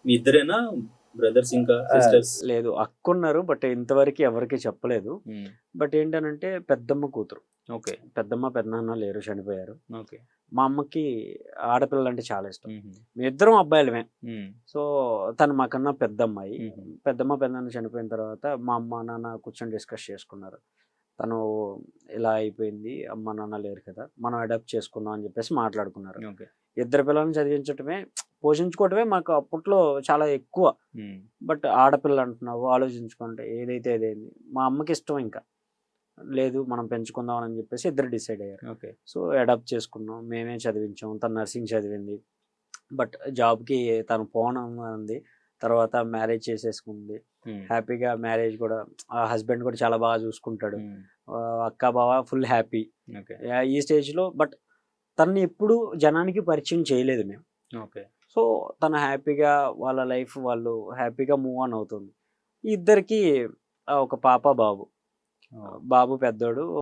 మీ ఇద్దరేనా brothers ఇంకా sisters? లేదు, అక్కున్నారు, but ఇంతవరకు ఎవరికి చెప్పలేదు. బట్ ఏంటనంటే పెద్దమ్మ కూతురు. ఓకే. పెద్దమ్మ, పెద్దనాన్న లేరు, చనిపోయారు. ఓకే. మా అమ్మకి ఆడపిల్లలంటే చాలా ఇష్టం. మేమిద్దరం అబ్బాయిలమే. సో, తను మాకన్నా పెద్దమ్మాయి. పెద్దమ్మ, పెద్దనాన్న చనిపోయిన తర్వాత మా అమ్మ, నాన్న కూర్చొని డిస్కస్ చేసుకున్నారు. తను ఇలా అయిపోయింది, అమ్మ, నాన్న లేరు కదా! మనం అడాప్ట్ చేసుకుందాం అని చెప్పేసి మాట్లాడుకున్నారు. ఓకే. ఇద్దరు పిల్లల్ని చదివించటమే, పోషించుకోవటమే మాకు అప్పట్లో చాలా ఎక్కువ. బట్ ఆడపిల్ల అంటున్నావు, ఆలోచించుకుంటే ఏదైతే అదైంది. మా అమ్మకి ఇష్టం ఇంకా. లేదు, మనం పెంచుకుందాం అని చెప్పేసి ఇద్దరు డిసైడ్ అయ్యారు. ఓకే. సో, అడాప్ట్ చేసుకున్నాం. మేమే చదివించాం. తను నర్సింగ్ చదివింది. బట్ జాబ్‌కి తను పోను అంది. తర్వాత మ్యారేజ్ చేసేసుకుంది. హ్యాపీగా మ్యారేజ్ కూడా, ఆ హస్బెండ్ కూడా చాలా బాగా చూసుకుంటాడు. అక్క, బావ ఫుల్ హ్యాపీ. ఓకే. ఈ స్టేజ్‌లో బట్ తనని ఎప్పుడు జనానికి పరిచయం చేయలేదు మేము. ఓకే. సో, తను హ్యాపీగా వాళ్ళ లైఫ్ వాళ్ళు హ్యాపీగా మూవ్ ఆన్ అవుతుంది. ఈ ఇద్దరికీ ఒక పాప, బాబు. బాబు పెద్దోడు.